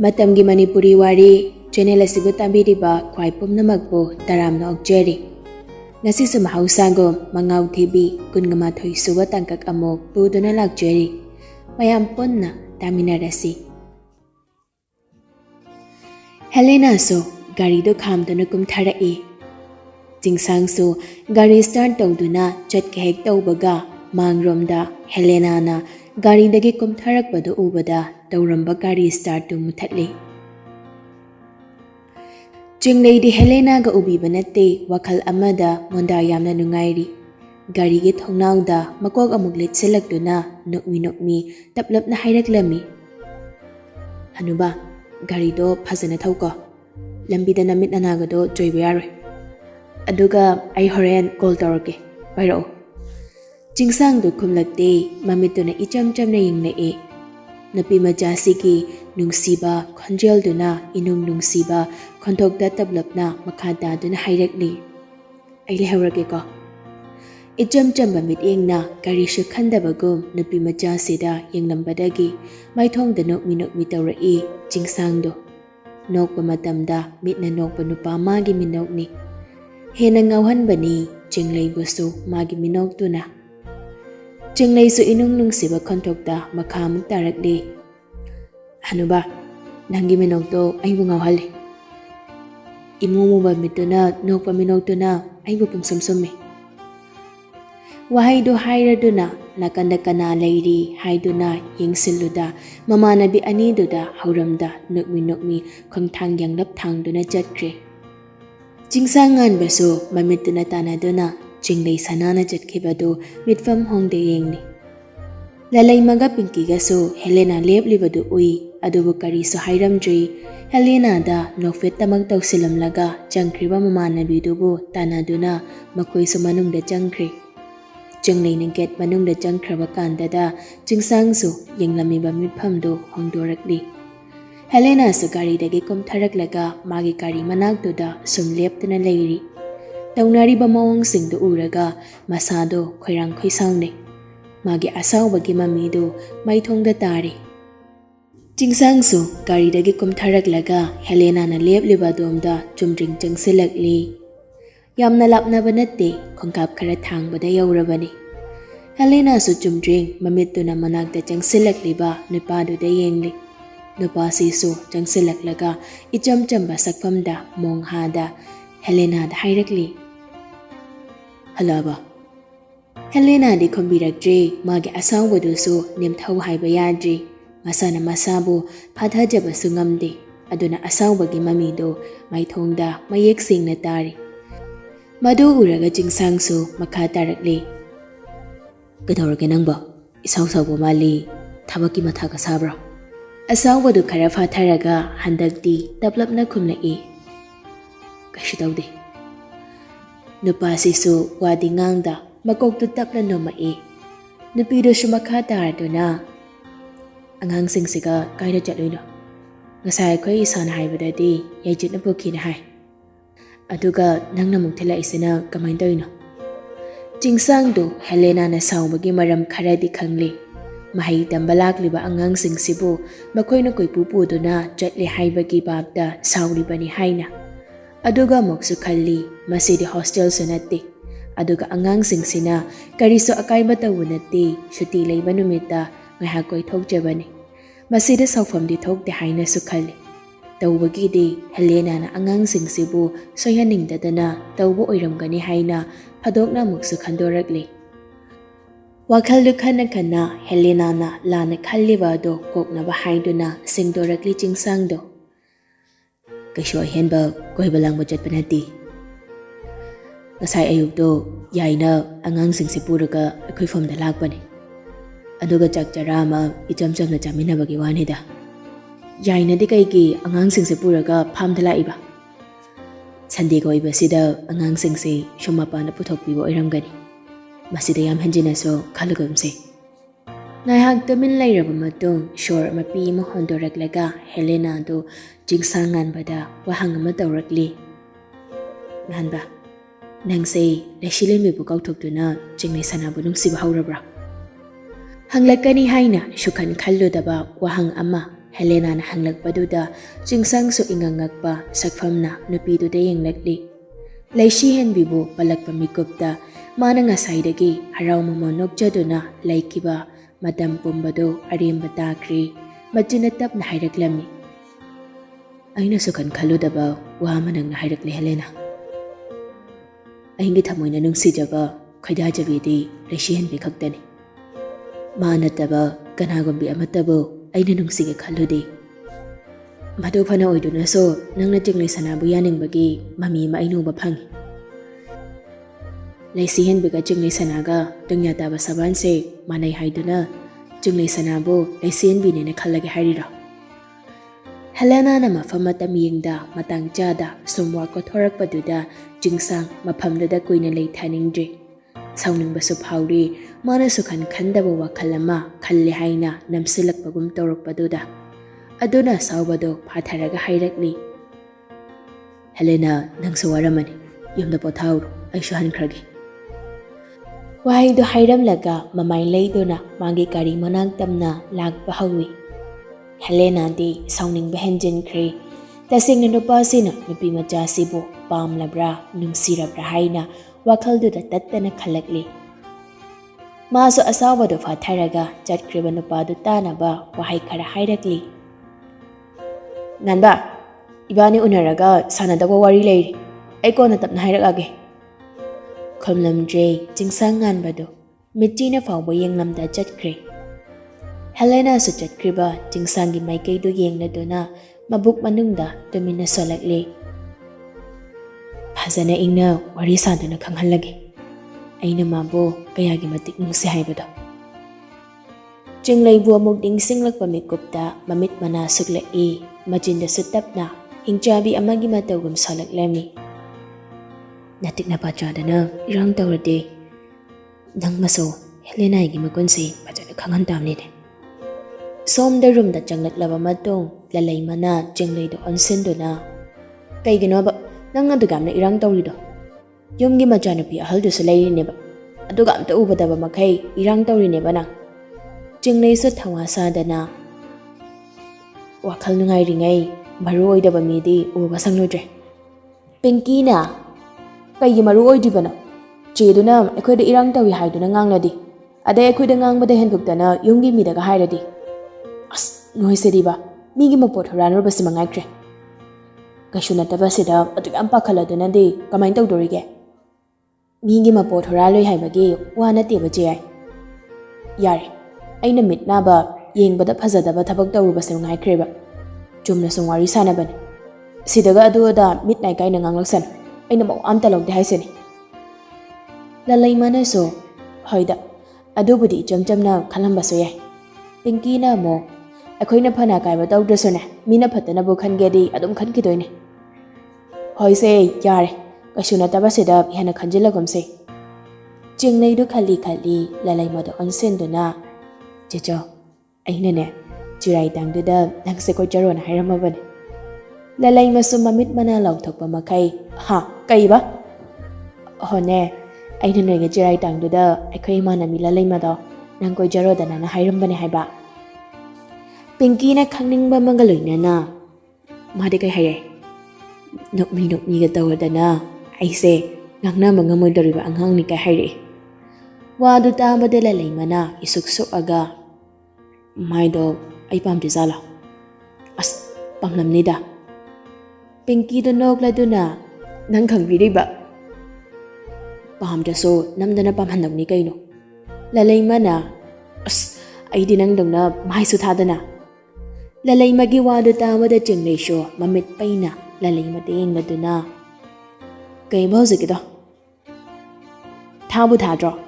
Matamgi Manipuri Wari channel asibu tambiriba khwai pumnamakpu taramna okjeri. Ngasisu mahausagom Mangao Thibi 28 suba tangkak amok puduna lakjeri. Mayam punna taminarasi. Helena so gari do khamduna kumtharai. Jingsang so gari start tawduna chatke hek tawbaga mangromda Helena na gari dagi kumtharakpadu ubada tawramba gari start tu muthatli. Jinglei di Helena ga ubiba natte wakal amada monda yamna nungairi. Gari gi thongnawda makok amuk litsilakduna nukmi taplapna hairaklami. Hanuba gari do phajana thauko. Lambida namit nanaga do joiba yaroi. Aduga ai horen call tawrake. Pairao. Jingsang do khumlakte mamituna icham chamna yinglei. Napi majasigi nungsiba khonjel duna inung nungsiba khonthokda tablapna makhada duna hairakli. Ai lehawrake ko. Icham chamba mitengna gari shu khandabagum napi majasida yenglambadagi maithongda nokmi tawrai jingsang do. Nokpa matamda mitna nokpa nupa magi minokni. Hena ngawhanbani jinglei busu magi minoktuna. Jinglei su inung nungsiba khonthokda makhamuk tarakli. Hanuba nangi minokto aibu ngawhali. Imumuba mituna nokpa minoktuna aibu pungsumsumi. Wahaido hairaduna nakanda kana leiri haiduna yengsiluda mamanabi aniduda hauramda nukmi khongthang yanglap thangduna chatkre. Jingsangan baso mamituna tanaduna jinglei sanana chatkibadu mitfam hongde yengni. Lalai maga pinkiga so Helena leplibadu ui adubu kari so hairamdri. Helena da nokfet tamag tawsilamlaga jangkriba mamanabidubu tanaduna makoi so manungda jangkri. Jinglei na get manungda jangkraba kandada jingsang so yenglamiba mitphamdo hongdorakli. Helena so gari dagi kumtharaklaga magi gari manakduda sum leptuna leiri. Taunariba mawangsingdo uraga masado khoirang khoisangni. Magi asawbagi mamido maithongda tari. Jingsang so gari dagi kumtharaklaga Helena na lepliba domda chumdring jangsilakli. Yamna lapnaba natte khongkap khara thangbada yaurabani. Helena su chumdring mamituna manakda jangsilakliba nupaduda yengli. Nupasi su jangsilaklaga icham chamba sakpamda monghada Helena da hairakli. Halaba. Helena di khombirakdri magi asawbadu su Ningthou haiba yadri. Masana masabu phathajaba su ngamde. Aduna asawbagi mamido maithongda mayek singna tari. Madu uraga jingsang su makha tarakli. Kadawrake nangba isaw sawbo mali thabaki mathaga sabra. Asawbadu khara phatharaga handakti taplapna khumlai. Kashi tawde. Nupasi su wadi ngangda makoktu tapla nomai. Nupido su makha taraduna. Angangsingsiga kaida chatloino. Ngasai khoi isan haibadadi yajitna pokina hai. Aduga nangna mukthila isina kamain tawino. Jingsang do Helena na sawbagi maram kharadi khangli. Mahai tambalakliba angangsingsibu makoina koi pupuduna chatli haibagi babda sawribani haina. Aduga moksu khalli masidi hostel sunati. Aduga angangsingsina kariso akaiba tawunati shuti leiba numita ngahakoi thokjabani. Masida sawfamdi thokte haina su khalli. Tawbagidi Helena na angangsingsibu soyaningdadana tawbo oiramgani haina phadokna muksu khandorakli. Wakhaldu khana Helena na lana khalliba do koknaba haiduna singdorakli jingsangdo. Kaisho henba koiba langba chatpanati. Ngasai ayukdo yaina angangsingsi puraga akhoi famda lakpani. Aduga chakcharama ichamchamna chaminabagi wanida. Yaina di kaigi angangsingsi puraga phamdala iba. Sandi koiba sida angangsingsi shumapana puthokpiba oiramgani. Masida yam hanjina so khalugamse. Ngaihak tamin lairaba matung shore mapi mo hondoraklaga Helena do jingsangan bada wahang ama tawrakli. Nganba nangse lashilemi bu kauthokduna jinglei sanabu nungsiba haurabra. Hanglakani haina shukhan khalludaba wahang ama Helena na hanglakpaduda Jingsangsu ingangakpa sakfamna nupiduda yenglakli. Laishi henbibu palakpa mikupta mana ngasaidagi harau mamonokjaduna laikiba matam pumbado aremba takri majina tapna hairaklammi. Aina sukan khaludaba wa manang na hairakli Helena. Aingi thamoina nungsijaba khoidajabidi laishi henbi khaktani. Manataba kanagombi amatabu aina nungsige khaludi. Madu phana oiduna so nangna jinglei sanabu yaningbagi mami ma ainuba phangi. Laishi henbiga jinglei sanaga dungya taba sabanse manai haiduna jinglei sanabu laishi henbi nene khallage hairira. Helena na mafam matam yingda matang chada somwa ko thorakpaduda jingsang mafamdada kuina lei thaningdre. Sauningbasu phawri mana sukhan khandaba wakhal ama khalle haina namsilakpagum tawrakpaduda aduna saubado phatharaga hairakli. Helena nangsu waramani yumda pothauru aishu hankragi. Wahaidu hairamlaga mamai leiduna magi kari manang tamna lakpa hawi. Helena di sauningba henjinkhre tasingna nupasina nupi machasibu pamlabra nungsirabra haina wakhalduda tattana khalakli. Masu asawado phatharaga chatkriba nupadu tanaba wahai khara hairakli. Nganba ibani unaraga sanadaba wari leiri aikona tapna hairakage. Khomlamdre jingsang nganbado mitina fawba yenglamda chatkre. Helena su chatkriba jingsangi maikaidu yengladuna mabuk manungda tumina solakli. Phazana ingna wari saduna khanghalage. Aina mabu kayagi matik nungsi haibado. Jinglaibu amuk dingsinglakpa mikupta mamit mana suklai majinda sutapna hingchabi amagi matawgum solaklami. Natik na pachadana irang tawrade nang maso Helena igi magunsi pachana khanghantamnide. Somda roomda changlaklaba matong lalai mana jinglaidu onsinduna. Kaiginoba nang adugamna irang tawrido. Yumgi machanupi ahaldusu leirineba aduga amta ubadaba makai irang tawrineba nang. Jinglaisu thawasadana wakhal nungairingai maru oidaba midi uba sangludre. Pinky na kaigi maru oidibana cheduna ekhoida irang tawi haiduna ngangladi adai ekhoida ngangbada henbuktana yumgi midaga hairadi. As noisediba migi mapot horanurba simangaikre. Kashu nataba sida aduga am pakhaladuna de kamain tawdorige. Migi mapot horaloi haibagi wana teba jai. Yare aina mitnaba yengbada phazadaba thabak tawruba simangaikhreba. Chumna sungwari sanabani. Sidaga aduda mitnai kaina nganglaksan. Aina mau amta logde haiseni. Lalai mana so hoida adubudi chamchamna khalambaso yai. Pinky na mo akhoina phana kaiba tawdrasone mina phatana bu khangedi adum khankidoine. Hoise yare kashuna tabasida hena khanjilagumse. Jinglaidu khali khali lalai madu onsenduna checho aina ne chirai tangduda nangse ko jarona hairamabane. Lalai masu mamit mana lauthokpa makai ha kaiba hone aina nege chirai tangduda akhoi mana mi lalai mado nang ko jarodana na hairambane haiba. Pinky na khangning ba mangaloina na madi kai haire. Nokmi ga tawadana aise ngangna mangamoidoriba anghang ni kai haire. Wadu tabada lalai mana isuksuk aga maido ai pamti zala. As pamlamnida. Pinky do nokladuna nang khangbiriba. Pamdaso namdana pamhandamni kaino. Lalai mana as aidi nang dongna maisu thadana. Lalai magi wadu tawada jinglai sho mamit paina lalai mateng laduna. Kay bawzikido. Thabu thadro.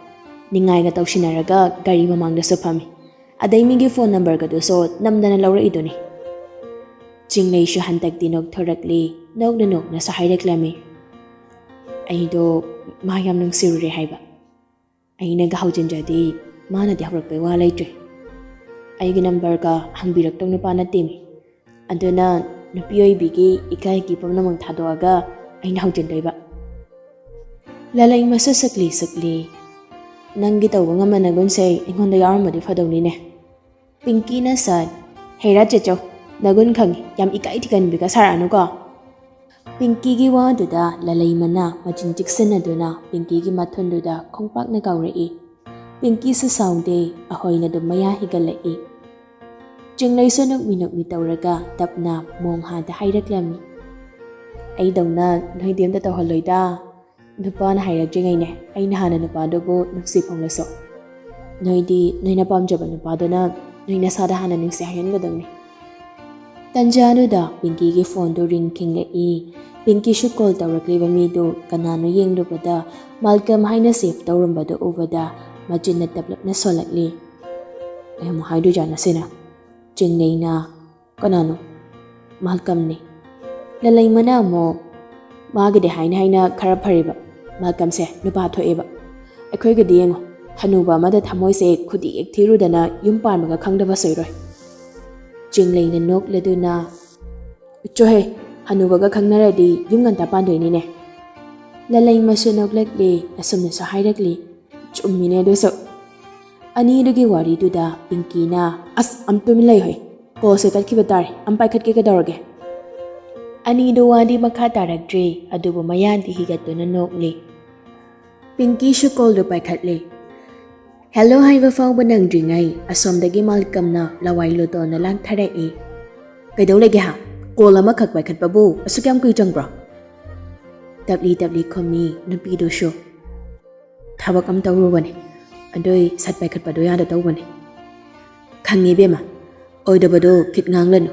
Ningai ga tawshinaraga gari mamangda supami. Aday migi phone number ga so namdana laura idoni. Jinglai sho hantak dinok thorakli nok na sa haireklami. Aido mayam nang sirure haiba. Ay nagahawjinjadi mana di hawrakpay walay tre. Aigi number ka hangbirak tong nupa na timi. Aduna nupiyoy bigi ikay kipam namang thadoaga ay nahawjinday ba. Lalay masasakli-sakli. Nang gitaw nga managon say ingon da yaramadi fadaw ni ne. Pinky na sad. Hey Rachecho, Nagun khangi yam ikai tikan bika saranu ko. Pinky gi waduda lalai mana machin chiksanaduna Pinky gi mathunduda khongpak na kaurei. Pinky su sounde ahoina du maya higalai. Jinglai sunuk minuk mi tauraga tapna mong hada hairaklami. Ai dongna noi dem da tawhaloida. Nupa na hairakjingai ne ai na hana nupa dogo nuksi phonglaso. Noi di noi na pamjaba nupa dona noi na sada hana ningsi hayan gadang ne. Tanjanu da Pinky gi phone do ring kinglai. Pinky shu call tawrakliba mi do kanano yengdubada Malcolm haina save tawrambada ubada machin na tablap na solakli. Ay mo haidu jana sina. Jinglay na kanano Malcolm ne. Lalay mana mo magade haina khara phariba. Malcolm se nupa thoeba. Akhoi gadi yengo hanuba mada thamoi se khudi ek thirudana yum parmaga khangdaba soiroi. Jinglay na nok laduna chohe hanubaga khangnaradi yum nganta pandoini ne. Lalay masu noklakli asumna so hairakli chummine do so. Ani dugi wari duda Pinky na as amtumilay hoy. Ko se tatkiba tare ampai khatke ka dorge. Ani do wadi makha tarakdre adubu mayandi higatuna nokli. Pinky shu call do pai khatli. Hello haiba fawba nangdringai asomdagi Malcolm na lawai loto na lang tharai. Kaidau lege ha call ama khak pai khatpabu asukyam kui changbro. Tabli khomi nupi do shu. Thabak am tawrubane. Adoi sat pai khatpado ya da tawbane. Khangi bema oidabado kit nganglanu.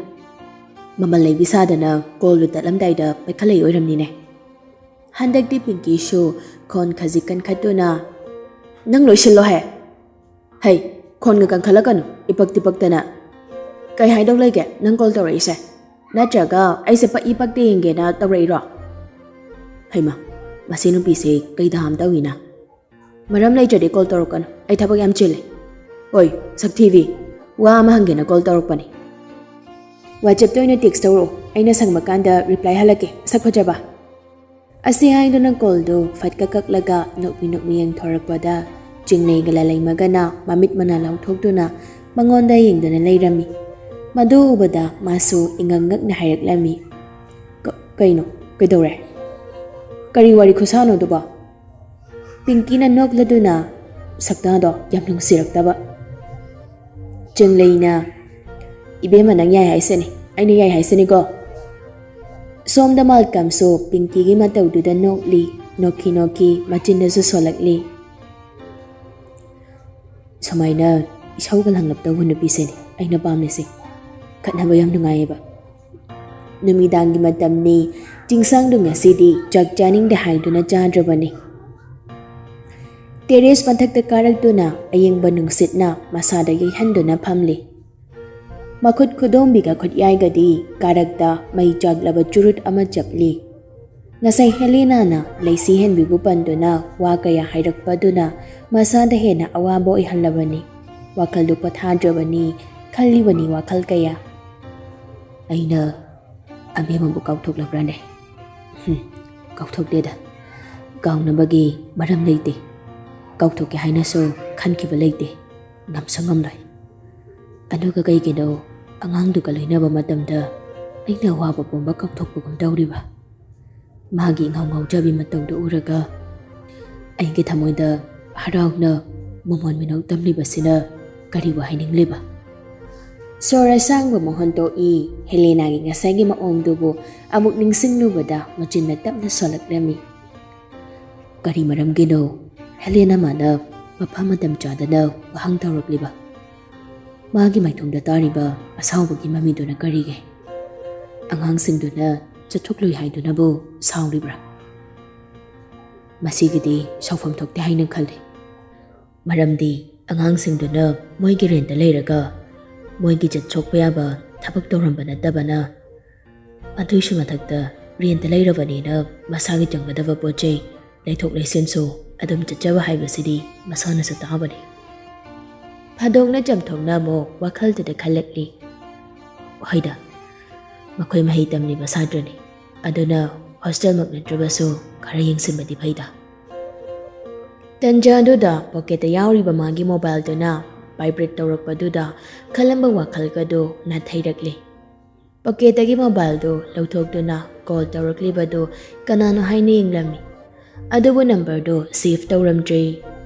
Mamalai bisadana call lu tatlamdai da pai khalai oiramni ne. Handak di Pinky shu kon khajikan khatuna nang loisillo he. Hey, kon nga kang khalakanu ipagtipagtana. Kai haidau lege nang call tawrai se. Natraga ai se pa ipagte yenge na tawrai ro. Hey ma, masinu pi se kai dam tawina. Maram lai jade call tawrokan ai thabak yam chile. Oi, sak TV. Wa ma hangena call tawrokpani. WhatsApp toina text tawro. Aina sangmakanda reply halake sak phajaba. Asi haiduna call do fatka kaklaga nokmi yang thorakpada Jinglay galalay magana mamit mana lauthokduna mangonda yengduna lairami. Madu ubada masu ingangak na hairaklami. Kaino, kaidore. Kari wari khusano duba. Pinky na nokladuna sakta do yamnung siraktaba. Jinglay na ibe manang yay haisani. Aina yay haisani go. Somda Malcolm so Pinky gi matawduda nokli noki machinda su solakli. Samaina isawgal hanglap taw nupi se ni aina pamne se. Khatnaba yam nungayeba. Numidangi matamni jingsang du ngasidi jak janing de haiduna jadrabani. Teres panthakta karakduna ayengba nungsitna masada yaihanduna phamli. Makhut khudom khut yaigadi karakta mai jaglaba churut ama chapli. Ngasai Helena na laisi hen bibu panduna wa kaya hairakpaduna masada hena awabo ihalabani. Wakal du pathadrabani khalibani wakal kaya. Aina abemambu kauthoklabrane. Kauthokdeda. Kaunabagi maram leite. Kauthokke haina so khankiba leite. Ngamsangamlai. Aduga kaigino angang duka loinaba matamda aina waba pomba kauthokpagum tawriba. Magi ngau jabi matawda uraga aigi thamoida harauna momon minau tamlibasina kariwa hainingliba. Sora sangba mohonto I Helena gi ngasagi maongdubu amuk ningsinglubada machinna tapna solaklami. Kari maram gino Helena mana maphamadam chadana wahang tawrakliba. Magi maithungda tariba asawbagi mamiduna karige. Angangsingduna chathuklui haiduna bu sauribra. Masigidi saufam thokte haina khalli. Maramdi angangsingduna moigi renta leiraga moigi chathokpa yaba thabak tawramba natabana. Aduisu mathakta renta leirabanina masagi changgadaba pochei leithok leisenso adum chachaba haibasidi masana sa taabani. Phadokna jamthongna mo wakhaltada khalakli. Wahaida makhoi mahi tamliba sadrani aduna hostel mak natrabasu khara yengsinbadi phaida. Tanjaduda pocket yauriba magi mobile duna vibrate tawrakpaduda khalamba wakhalgado na thairakli. ꯄꯣꯀꯦꯠꯇꯒꯤ ꯃꯣꯕꯥꯏꯜꯗꯨ ꯂꯧꯊꯣꯛꯇꯨꯅ call ꯇꯧꯔꯛꯂꯤꯕꯗꯨ ꯀꯅꯥꯅꯣ ꯍꯥꯏꯅ ꯌꯦꯡꯂꯝꯃꯤ꯫ ꯑꯗꯨꯕꯨ ꯅꯝꯕꯔꯗꯨ save ꯇꯧꯔꯝꯗ꯭ꯔꯦ꯫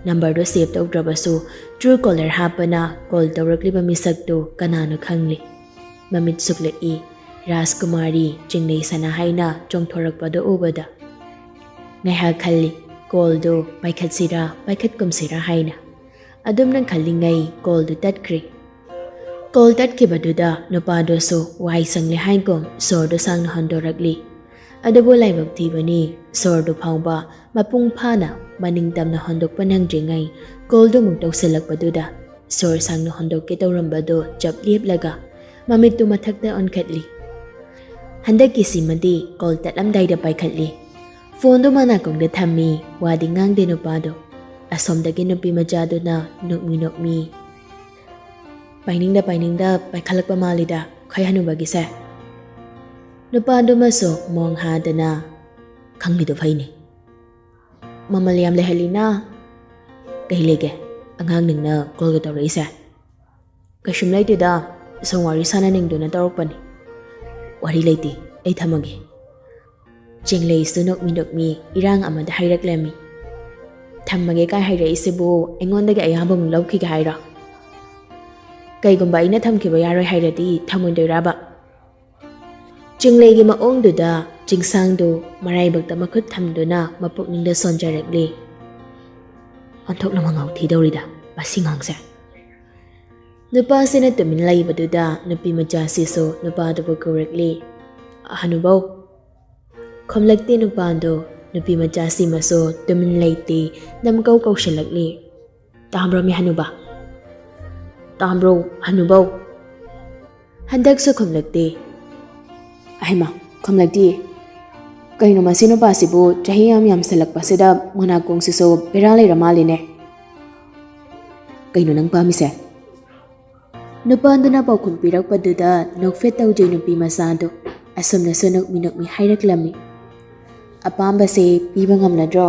ꯅꯝꯕꯔꯗꯨ ꯁꯦꯚ ꯇꯧꯗ꯭ꯔꯕꯁꯨ ꯇ꯭ꯔꯨ ꯀꯣꯂꯔ ꯍꯥꯞꯄꯅ ꯀꯣꯜ ꯇꯧꯔꯛꯂꯤꯕ ꯃꯤꯁꯛꯇꯨ ꯀꯅꯥꯅꯣ ꯈꯪꯂꯤ꯫ ꯃꯃꯤꯠ ꯁꯨꯛꯂꯛꯏ ꯔꯥꯖꯀꯨꯃꯥꯔꯤ ꯆꯤꯡꯂꯩ ꯁꯅꯥ ꯍꯥꯏꯅ ꯆꯣꯡꯊꯣꯔꯛꯄꯗꯨ ꯎꯕꯗ꯫ ꯉꯥꯏꯍꯥꯛ ꯈꯜꯂꯤ ꯀꯣꯜꯗꯨ ꯄꯥꯏꯈꯠꯁꯤꯔꯥ ꯄꯥꯏꯈꯠꯀꯨꯝꯁꯤꯔꯥ ꯍꯥꯏꯅ꯫ ꯑꯗꯨꯝꯅ ꯈꯜꯂꯤꯉꯩ ꯀꯣꯜꯗꯨ ꯇꯠꯈ꯭ꯔꯦ꯫ ꯀꯣꯜ ꯇꯠꯈꯤꯕꯗꯨꯗ ꯅꯨꯄꯥꯗꯨꯁꯨ ꯋꯥꯍꯩ ꯁꯪꯂꯦ ꯍꯥꯏꯒꯨꯝ ꯁꯣꯔꯗꯨ ꯁꯥꯡꯅ ꯍꯣꯟꯗꯣꯔꯛꯂꯤ꯫ ꯑꯗꯨꯕꯨ ꯂꯥꯏꯕꯛ ꯊꯤꯕꯅꯤ ꯁꯣꯔꯗꯨ ꯐꯥꯎꯕ ꯃꯄꯨꯡ ꯐꯥꯅ ꯃꯅꯤꯡ ꯇꯝꯅ ꯍꯣꯟꯗꯣꯛꯄ ꯅꯪꯗ꯭ꯔꯤꯉꯩ ꯀꯣꯜꯗꯨ ꯑꯃꯨꯛ ꯇꯧꯁꯤꯜꯂꯛꯄꯗꯨꯗ ꯁꯣꯔ ꯁꯥꯡꯅ ꯍꯣꯟꯗꯣꯛꯀꯦ ꯇꯧꯔꯝꯕꯗꯨ ꯆꯞ ꯂꯦꯞꯂꯒ ꯃꯃꯤꯠꯇꯨ ꯃꯊꯛꯇ ꯑꯣꯟꯈꯠꯂꯤ꯫ ꯍꯟꯗꯛꯀꯤꯁꯤꯃꯗꯤ ꯀꯣꯜ ꯇꯠꯂꯝꯗꯥꯏꯗ ꯄꯥꯏꯈꯠꯂꯤ꯫ ꯐꯣꯟꯗꯨ ꯃꯅꯥꯀꯣꯡꯗ ꯊꯝꯃꯤ꯫ ꯋꯥꯗꯤ ꯉꯥꯡꯗꯦ ꯅꯨꯄꯥꯗꯣ꯫ ꯑꯁꯣꯝꯗꯒꯤ ꯅꯨꯄꯤ ꯃꯆꯥꯗꯨꯅ ꯅꯣꯛꯃꯤ ꯄꯥꯏꯅꯤꯡꯗ ꯄꯥꯏꯈꯠꯂꯛꯄ ꯃꯥꯜꯂꯤꯗ ꯈꯣꯏ ꯍꯅꯨꯕꯒꯤꯁꯦ꯫ ꯅꯨꯄꯥꯗꯨꯃꯁꯨ ꯃꯣꯡ ꯍꯥꯗꯅ ꯈꯪꯂꯤꯗꯣ ꯐꯩꯅꯤ꯫ ꯃꯃꯜ ꯌꯥꯝ ꯂꯩꯍꯜꯂꯤꯅ꯫ ꯀꯩ ꯂꯩꯒꯦ ꯑꯉꯥꯡ ꯅꯪꯅ ꯀꯣꯜꯒ ꯇꯧꯔꯛꯏꯁꯦ? ꯀꯩꯁꯨꯝ ꯂꯩꯇꯦꯗ ꯁꯨꯝ ꯋꯥꯔꯤ ꯁꯥꯟꯅꯅꯤꯡꯗꯨꯅ ꯇꯧꯔꯛꯄꯅꯤ꯫ ꯋꯥꯔꯤ ꯂꯩꯇꯦ ꯑꯩ ꯊꯝꯃꯒꯦ꯫ ꯆꯤꯡꯂꯩꯁꯨ ꯅꯣꯛꯃꯤ ꯏꯔꯥꯡ ꯑꯃꯗ ꯍꯥꯏꯔꯛꯂꯝꯃꯤ꯫ ꯊꯝꯃꯒꯦ ꯀꯥꯏ ꯍꯥꯏꯔꯛꯏꯁꯤꯕꯨ ꯑꯩꯉꯣꯟꯗꯒꯤ ꯑꯌꯥꯕꯃꯨꯛ ꯂꯧꯈꯤꯒꯦ ꯍꯥꯏꯔꯣ? ꯀꯩꯒꯨꯝꯕ ꯑꯩꯅ ꯊꯝꯈꯤꯕ ꯌꯥꯔꯣꯏ ꯍꯥꯏꯔꯗꯤ ꯊꯝꯃꯣꯏꯗꯣꯏꯔꯕ? ꯆꯤꯡꯂꯩꯒꯤ ꯃꯑꯣꯡꯗꯨꯗ ꯆꯤꯡꯁꯥꯡꯗꯨ ꯃꯔꯥꯏꯕꯛꯇ ꯃꯈꯨꯠ ꯊꯝꯗꯨꯅ ꯃꯄꯨꯛꯅꯤꯡꯗ ꯁꯣꯟꯖꯔꯛꯂꯤ꯫ ꯑꯣꯟꯊꯣꯛꯅ ꯃꯉꯥꯎ ꯊꯤꯗꯧꯔꯤꯗ ꯃꯁꯤ ꯉꯥꯡꯁꯦ꯫ ꯅꯨꯄꯥꯁꯤꯅ ꯇꯨꯃꯤꯟ ꯂꯩꯕꯗꯨꯗ ꯅꯨꯄꯤ ꯃꯆꯥꯁꯤꯁꯨ ꯅꯨꯄꯥꯗꯨꯕꯨ ꯀꯧꯔꯛꯂꯤ꯫ ꯍꯅꯨꯕꯧ꯫ ꯈꯨꯝꯂꯛꯇꯦ ꯅꯨꯄꯥꯗꯣ꯫ ꯅꯨꯄꯤ ꯃꯆꯥꯁꯤꯃꯁꯨ ꯇꯨꯃꯤꯟ ꯂꯩꯇꯦ ꯅꯝꯀꯧ ꯀꯧꯁꯤꯜꯂꯛꯂꯤ꯫ ꯇꯥꯕ꯭ꯔꯣ ꯃꯤ ꯍꯅꯨꯕ? ꯇꯥꯕ꯭ꯔꯣ ꯍꯅꯨꯕꯧ? ꯍꯟꯗꯛꯁꯨ ꯈꯨꯝꯂꯛꯇꯦ꯫ ꯑꯍꯩꯃꯥ ꯈꯨꯝꯂꯛꯇꯤꯌꯦ꯫ ꯀꯩꯅꯣ ꯃꯁꯤ ꯅꯨꯄꯥꯁꯤꯕꯨ ꯆꯍꯤ ꯌꯥꯝꯁꯜꯂꯛꯄꯁꯤꯗ ꯃꯅꯥꯀꯣꯡꯁꯤꯁꯨ ꯕꯦꯔꯥ ꯂꯩꯔ ꯃꯥꯜꯂꯤꯅꯦ꯫ ꯀꯩꯅꯣ ꯅꯪ ꯄꯥꯝꯃꯤꯁꯦ? ꯅꯨꯄꯥꯗꯨꯅ ꯄꯥꯎꯈꯨꯝ ꯄꯤꯔꯛꯄꯗꯨꯗ ꯅꯣꯛꯐꯦꯠ ꯇꯧꯖꯩ ꯅꯨꯄꯤ ꯃꯆꯥꯗꯣ꯫ ꯑꯁꯨꯝꯅꯁꯨ ꯅꯣꯛꯃꯤ ꯍꯥꯏꯔꯛꯂꯝꯃꯤ꯫ ꯑꯄꯥꯝꯕꯁꯦ ꯄꯤꯕ ꯉꯝꯂꯗ꯭ꯔꯣ?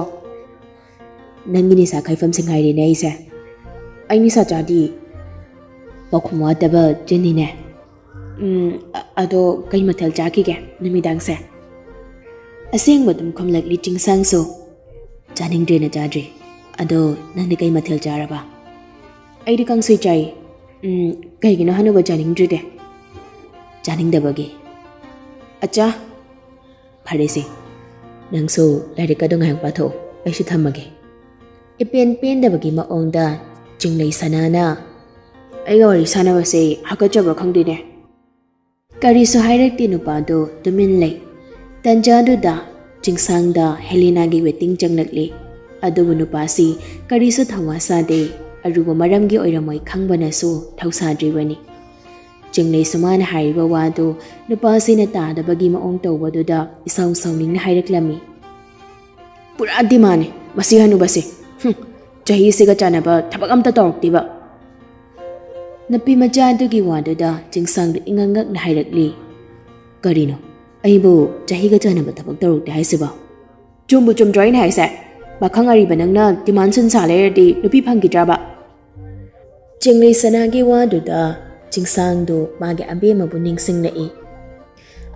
ꯅꯪꯒꯤ ꯅꯤꯁꯥ ꯈꯥꯏꯐꯝꯁꯤꯡ ꯍꯥꯏꯔꯦꯅꯦ ꯑꯩꯁꯦ꯫ ꯑꯩ ꯅꯤꯁꯥ ꯆꯥꯗꯤ꯫ ꯄꯥꯎꯈꯨꯝ ꯋꯥꯠꯇꯕ ꯆꯤꯟꯅꯤꯅꯦ꯫ ꯑꯗꯣ ꯀꯩ ꯃꯊꯦꯜ ꯆꯥꯈꯤꯒꯦ ꯅꯨꯃꯤꯗꯥꯡꯁꯦ? ꯑꯁꯦꯡꯕ ꯑꯗꯨꯝ ꯈꯨꯝꯂꯛꯂꯤ ꯆꯤꯡꯁꯥꯡꯁꯨ꯫ ꯆꯥꯅꯤꯡꯗ꯭ꯔꯦꯅ ꯆꯥꯗ꯭ꯔꯤ꯫ ꯑꯗꯣ ꯅꯪꯗꯤ ꯀꯩ ꯃꯊꯦꯜ ꯆꯥꯔꯕ? ꯑꯩꯗꯤ ꯀꯥꯡꯁꯣꯏ ꯆꯥꯏ꯫ ꯀꯩꯒꯤꯅꯣ ꯍꯅꯨꯕ ꯆꯥꯅꯤꯡꯗ꯭ꯔꯤꯗꯤ? ꯆꯥꯅꯤꯡꯗꯕꯒꯤ꯫ ꯑꯆꯥ ꯐꯔꯦꯁꯦ ꯅꯪꯁꯨ ꯂꯥꯏꯔꯤꯛꯀꯗꯣ ꯉꯥꯏꯍꯥꯛ ꯄꯥꯊꯣꯛꯑꯣ ꯑꯩꯁꯨ ꯊꯝꯃꯒꯦ꯫ ꯏꯄꯦꯟ ꯄꯦꯟꯗꯕꯒꯤ ꯃꯑꯣꯡꯗ ꯆꯤꯡꯂꯩ ꯁꯅꯥꯅ ꯑꯩꯒ ꯋꯥꯔꯤ ꯁꯥꯟꯅꯕꯁꯦ ꯍꯥꯀꯠꯆꯕ꯭ꯔꯥ ꯈꯪꯗꯦꯅꯦ꯫ ꯀꯔꯤꯁꯨ ꯍꯥꯏꯔꯛꯇꯦ ꯅꯨꯄꯥꯗꯣ ꯇꯨꯃꯤꯟ ꯂꯩ꯫ ꯇꯟꯖꯥꯗꯨꯗ ꯆꯤꯡꯁꯥꯡꯗ ꯍꯦꯂꯦꯅꯥꯒꯤ ꯋꯦꯇꯤꯡ ꯆꯪꯂꯛꯂꯤ꯫ ꯑꯗꯨꯕꯨ ꯅꯨꯄꯥꯁꯤ ꯀꯔꯤꯁꯨ ꯊꯧꯋꯥ ꯁꯥꯗꯦ꯫ ꯑꯔꯨꯕ ꯃꯔꯝꯒꯤ ꯑꯣꯏꯔꯝꯃꯣꯏ ꯈꯪꯕꯅꯁꯨ ꯊꯧꯁꯥꯗ꯭ꯔꯤꯕꯅꯤ꯫ ꯆꯤꯡꯂꯩꯁꯨ ꯃꯥꯅ ꯍꯥꯏꯔꯤꯕ ꯋꯥꯗꯨ ꯅꯨꯄꯥꯁꯤꯅ ꯇꯥꯗꯕꯒꯤ ꯃꯑꯣꯡ ꯇꯧꯕꯗꯨꯗ ꯏꯁꯥꯎ ꯁꯥꯎꯅꯤꯡꯅ ꯍꯥꯏꯔꯛꯂꯝꯃꯤ꯫ ꯄꯨꯔꯥ ꯗꯤꯃꯥꯅꯤ ꯃꯁꯤ ꯍꯅꯨꯕꯁꯦ꯫ ꯆꯍꯤꯁꯤꯒ ꯆꯥꯟꯅꯕ ꯊꯕꯛ ꯑꯝꯇ ꯇꯧꯔꯛꯇꯦꯕ꯫ ꯅꯨꯄꯤ ꯃꯆꯥ ꯑꯗꯨꯒꯤ ꯋꯥꯗꯨꯗ ꯆꯤꯡꯁꯥꯡꯗꯨ ꯏꯉꯛꯉꯛꯅ ꯍꯥꯏꯔꯛꯂꯤ꯫ ꯀꯔꯤꯅꯣ ꯑꯩꯕꯨ ꯆꯍꯤꯒ ꯆꯥꯟꯅꯕ ꯊꯕꯛ ꯇꯧꯔꯛꯇꯦ ꯍꯥꯏꯁꯤꯕꯣ? ꯆꯨꯝꯕꯨ ꯆꯨꯝꯗ꯭ꯔꯣ ꯑꯩꯅ ꯍꯥꯏꯁꯦ? ꯄꯥꯈꯪ ꯑꯔꯤꯕ ꯅꯪꯅ ꯗꯤꯃꯥꯟ ꯁꯨꯟꯁꯥ ꯂꯩꯔꯗꯤ ꯅꯨꯄꯤ ꯐꯪꯈꯤꯗ꯭ꯔꯕ? ꯆꯤꯡꯂꯩ ꯁꯅꯥꯒꯤ ꯋꯥꯗꯨꯗ ꯆꯤꯡꯁꯥꯡꯗꯨ ꯃꯥꯒꯤ ꯑꯕꯦꯝꯃꯕꯨ ꯅꯤꯡꯁꯤꯡꯂꯛꯏ꯫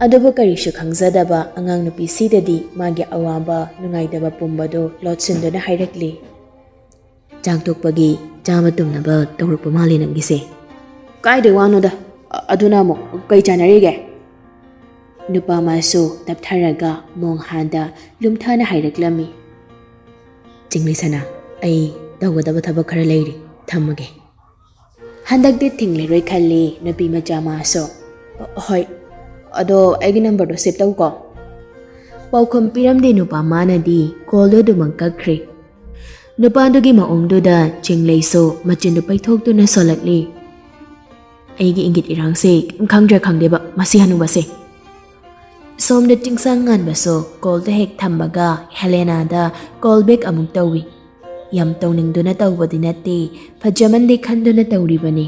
ꯑꯗꯨꯕꯨ ꯀꯔꯤꯁꯨ ꯈꯪꯖꯗꯕ ꯑꯉꯥꯡ ꯅꯨꯄꯤꯁꯤꯗꯗꯤ ꯃꯥꯒꯤ ꯑꯋꯥꯕ ꯅꯨꯡꯉꯥꯏꯇꯕ ꯄꯨꯝꯕꯗꯨ ꯂꯣꯠꯁꯤꯟꯗꯨꯅ ꯍꯥꯏꯔꯛꯂꯤ꯫ ꯆꯥꯛ ꯇꯣꯛꯄꯒꯤ ꯆꯥꯕ ꯇꯨꯝꯅꯕ ꯇꯧꯔꯛꯄ ꯃꯥꯜꯂꯤ ꯅꯪꯒꯤꯁꯦ꯫ ꯀꯥꯏꯗꯩ ꯋꯥꯅꯣꯗ ꯑꯗꯨꯅ ꯑꯃꯨꯛ ꯀꯩ ꯆꯥꯟꯅꯔꯤꯒꯦ? ꯅꯨꯄꯥ ꯃꯥꯁꯨ ꯇꯞꯊꯔꯒ ꯃꯣꯡꯍꯥꯗ ꯂꯨꯝꯊꯅ ꯍꯥꯏꯔꯛꯂꯝꯃꯤ꯫ ꯆꯤꯡꯂꯩ ꯁꯅꯥ ꯑꯩ ꯇꯧꯒꯗꯕ ꯊꯕꯛ ꯈꯔ ꯂꯩꯔꯤ ꯊꯝꯃꯒꯦ꯫ ꯍꯟꯗꯛꯇꯤ ꯊꯤꯡꯂꯔꯣꯏ ꯈꯜꯂꯤ ꯅꯨꯄꯤ ꯃꯆꯥ ꯃꯥꯁꯨ꯫ ꯍꯣꯏ ꯑꯗꯣ ꯑꯩꯒꯤ ꯅꯝꯕꯔꯗꯣ ꯁꯦꯚ ꯇꯧꯀꯣ꯫ ꯄꯥꯎꯈꯨꯝ ꯄꯤꯔꯝꯗꯦ ꯅꯨꯄꯥ ꯃꯥꯅꯗꯤ ꯀꯣꯜꯗꯨ ꯑꯗꯨꯃꯛ ꯀꯛꯈ꯭ꯔꯦ꯫ ꯅꯨꯄꯥꯗꯨꯒꯤ ꯃꯑꯣꯡꯗꯨꯗ ꯆꯤꯡꯂꯩꯁꯨ ꯃꯆꯤꯟꯗꯨ ꯄꯩꯊꯣꯛꯇꯨꯅ ꯁꯣꯜꯂꯛꯂꯤ꯫ ꯑꯩꯒꯤ ꯏꯪꯒꯤꯠ ꯏꯔꯥꯡꯁꯦ ꯀꯩꯝ ꯈꯪꯗꯦꯕ ꯃꯁꯤ ꯍꯅꯨꯕꯁꯦ꯫ ꯁꯣꯝꯗ ꯆꯤꯡꯁꯥꯡ ꯉꯥꯟꯕꯁꯨ ꯀꯣꯜꯗꯨ ꯍꯦꯛ ꯊꯝꯕꯒ ꯍꯦꯂꯦꯅꯥꯗ ꯀꯣꯜ ꯕꯦꯛ ꯑꯃꯨꯛ ꯇꯧꯏ꯫ ꯌꯥꯝ ꯇꯧꯅꯤꯡꯗꯨꯅ ꯇꯧꯕꯗꯤ ꯅꯠꯇꯦ ꯐꯖꯃꯟꯗꯦ ꯈꯟꯗꯨꯅ ꯇꯧꯔꯤꯕꯅꯤ꯫